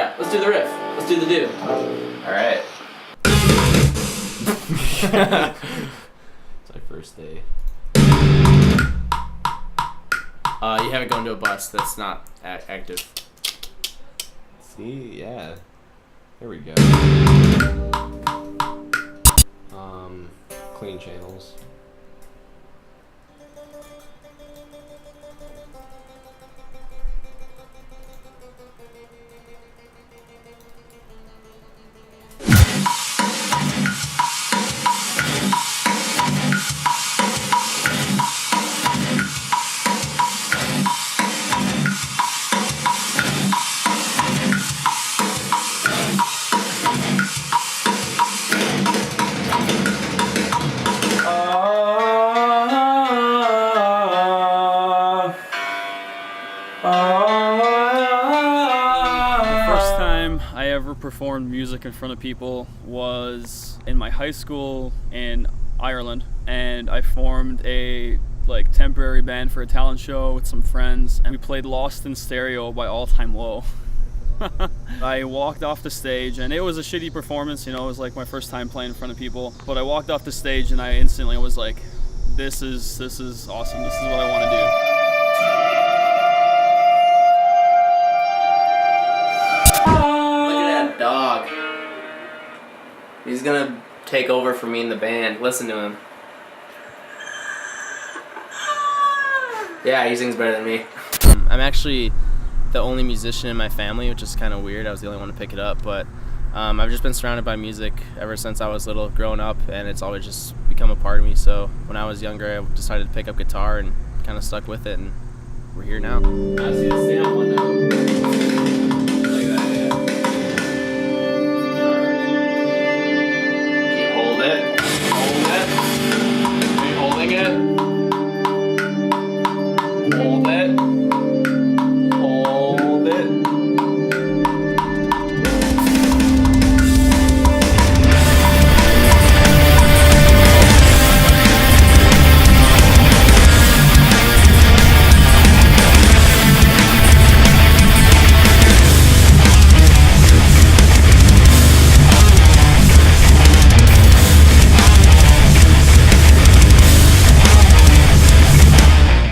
Yeah, let's do the riff. Let's do the do. All right. It's my first day. You haven't gone to a bus that's not active. See, yeah. There we go. Clean channels. Performed music in front of people was in my high school in Ireland, and I formed a temporary band for a talent show with some friends, and we played Lost in Stereo by All Time Low. I walked off the stage, and it was a shitty performance, it was like my first time playing in front of people, but I walked off the stage and I instantly was like, this is awesome, this is what I want to do. Dog. He's gonna take over for me in the band. Listen to him. Yeah, he sings better than me. I'm actually the only musician in my family, which is kind of weird. I was the only one to pick it up, but I've just been surrounded by music ever since I was little, growing up, and it's always just become a part of me. So when I was younger, I decided to pick up guitar and kind of stuck with it, and we're here now. I see the stand one now.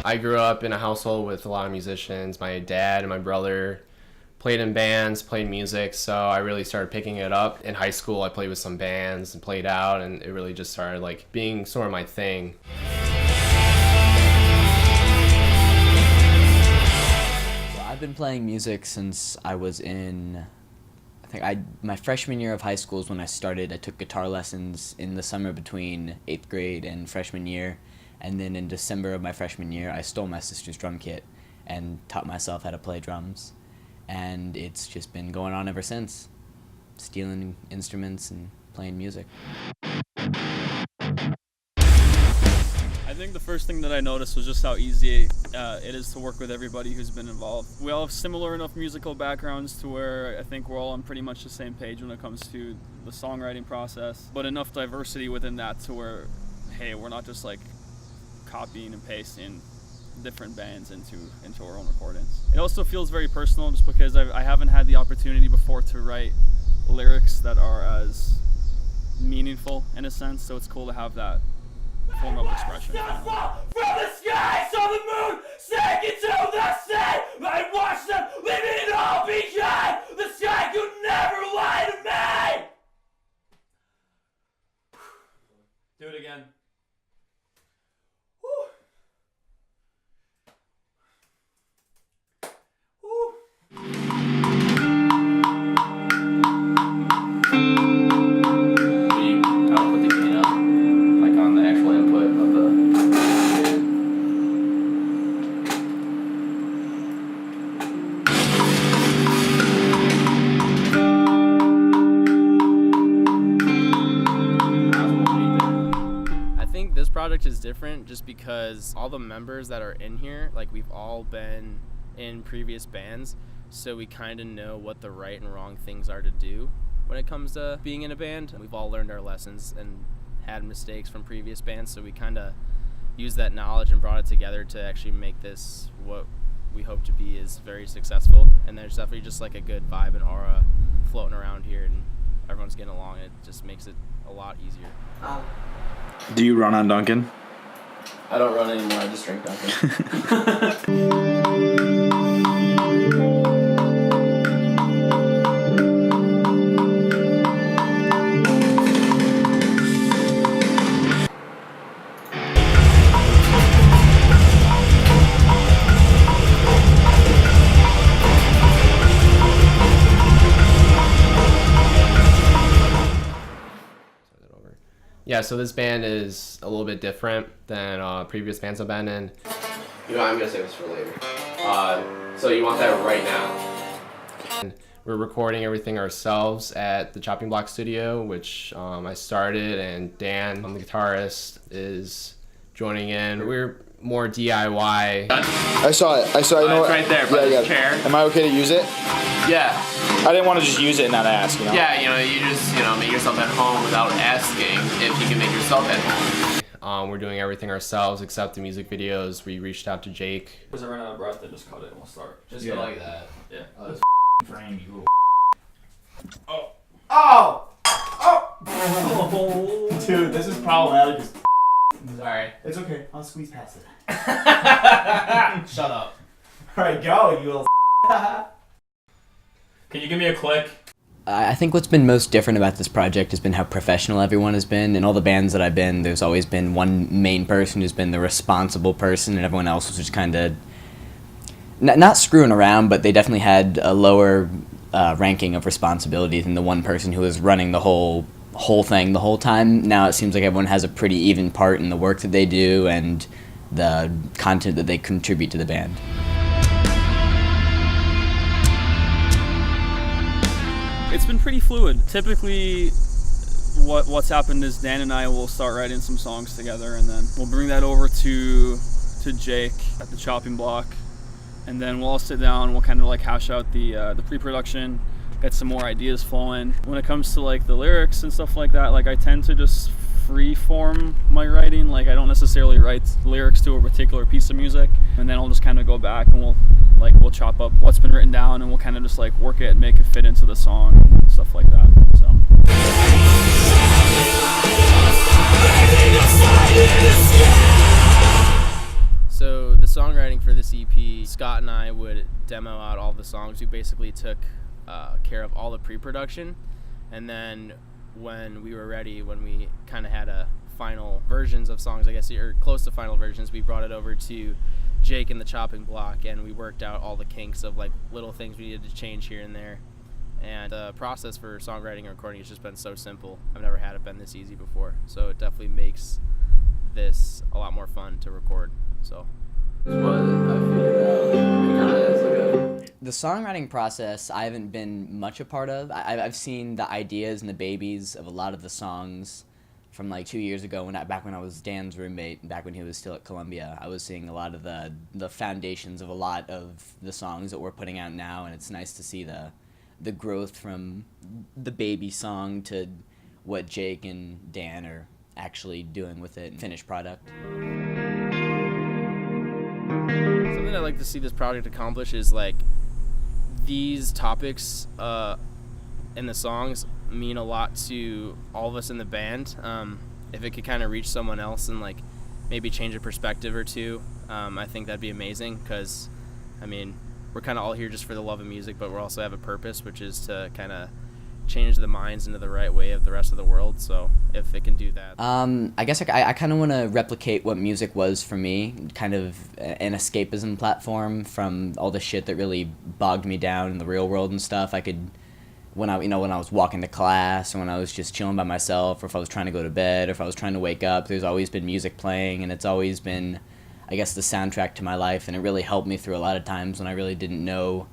I grew up in a household with a lot of musicians. My dad and my brother played in bands, played music, so I really started picking it up. In high school, I played with some bands and played out, and it really just started being sort of my thing. I've been playing music since I was in, my freshman year of high school is when I started. I took guitar lessons in the summer between 8th grade and freshman year. And then in December of my freshman year, I stole my sister's drum kit and taught myself how to play drums. And it's just been going on ever since, stealing instruments and playing music. I think the first thing that I noticed was just how easy it is to work with everybody who's been involved. We all have similar enough musical backgrounds to where I think we're all on pretty much the same page when it comes to the songwriting process, but enough diversity within that to where, hey, we're not just copying and pasting different bands into our own recordings. It also feels very personal just because I haven't had the opportunity before to write lyrics that are as meaningful in a sense, so it's cool to have that form of expression. Stars fall from the sky, so the moon sank into the sea. I watched them leave it all behind. The sky could never lie to me. Do it again. Project is different just because all the members that are in here, we've all been in previous bands, so we kind of know what the right and wrong things are to do when it comes to being in a band. We've all learned our lessons and had mistakes from previous bands, so we kind of used that knowledge and brought it together to actually make this what we hope to be is very successful, and there's definitely just like a good vibe and aura floating around here, and everyone's getting along, and it just makes it a lot easier. Do you run on Duncan? I don't run anymore, I just drink Dunkin'. Yeah, so this band is a little bit different than previous bands I've been in. You know, I'm gonna save this for later. So you want that right now. And we're recording everything ourselves at the Chopping Block Studio, which I started, and Dan, the guitarist, is joining in. We're more DIY. I saw it. You know it's right there by the chair. Am I okay to use it? Yeah. I didn't want to just use it and not ask, you know? Yeah, you just, make yourself at home without asking if you can make yourself at home. We're doing everything ourselves except the music videos. We reached out to Jake. Because I ran out of breath, then just cut it and we'll start. Just go like that. Yeah. Frame, you little Dude, this is problematic. Sorry. It's okay. I'll squeeze past it. Shut up. Alright, go, you little. Can you give me a click? I think what's been most different about this project has been how professional everyone has been. In all the bands that I've been, there's always been one main person who's been the responsible person, and everyone else was just kind of not screwing around, but they definitely had a lower ranking of responsibility than the one person who was running the whole thing the whole time. Now it seems like everyone has a pretty even part in the work that they do and the content that they contribute to the band. It's been pretty fluid. Typically, what's happened is Dan and I will start writing some songs together, and then we'll bring that over to Jake at the chopping block, and then we'll all sit down. We'll kind of like hash out the pre-production, get some more ideas flowing. When it comes to like the lyrics and stuff like that, like I tend to just free form my writing. Like I don't necessarily write lyrics to a particular piece of music, and then I'll just kind of go back and we'll chop up what's been written down, and we'll kind of just like work it and make it fit into the song and stuff like that. So the songwriting for this EP, Scott and I would demo out all the songs. We basically took care of all the pre-production, and then when we were ready, when we kind of had a final versions of songs, I guess, or close to final versions, we brought it over to Jake in the chopping block, and we worked out all the kinks of like little things we needed to change here and there. And the process for songwriting and recording has just been so simple. I've never had it been this easy before, so it definitely makes this a lot more fun to record. So The songwriting process I haven't been much a part of. I've seen the ideas and the babies of a lot of the songs from like 2 years ago, back when I was Dan's roommate, back when he was still at Columbia. I was seeing a lot of the foundations of a lot of the songs that we're putting out now, and it's nice to see the growth from the baby song to what Jake and Dan are actually doing with it, finished product. Something I'd like to see this project accomplish is like these topics in the songs mean a lot to all of us in the band. If it could kind of reach someone else and like maybe change a perspective or two, I think that'd be amazing, because I mean we're kind of all here just for the love of music, but we also have a purpose, which is to kind of change the minds into the right way of the rest of the world. So if it can do that, I guess I kind of want to replicate what music was for me, kind of an escapism platform from all the shit that really bogged me down in the real world and stuff. I could, when I was walking to class, or when I was just chilling by myself, or if I was trying to go to bed, or if I was trying to wake up, there's always been music playing, and it's always been, I guess, the soundtrack to my life, and it really helped me through a lot of times when I really didn't know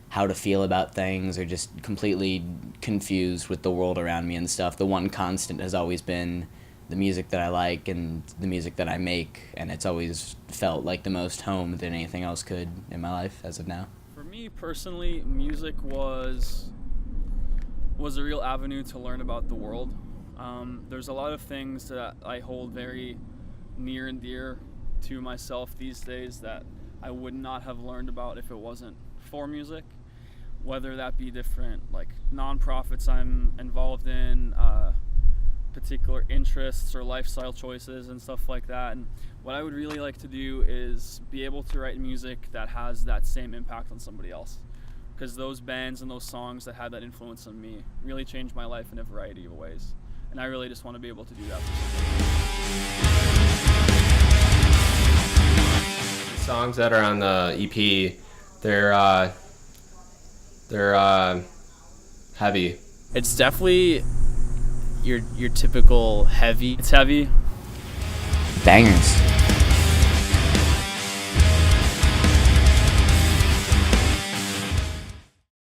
how to feel about things, or just completely confused with the world around me and stuff. The one constant has always been the music that I like and the music that I make, and it's always felt like the most home than anything else could in my life as of now. For me personally, music was a real avenue to learn about the world. There's a lot of things that I hold very near and dear to myself these days that I would not have learned about if it wasn't for music, whether that be different like nonprofits I'm involved in, particular interests or lifestyle choices and stuff like that. And what I would really like to do is be able to write music that has that same impact on somebody else, because those bands and those songs that had that influence on me really changed my life in a variety of ways, and I really just want to be able to do that for somebody. The songs that are on the EP, they're heavy. It's definitely your typical heavy. It's heavy. Bangers.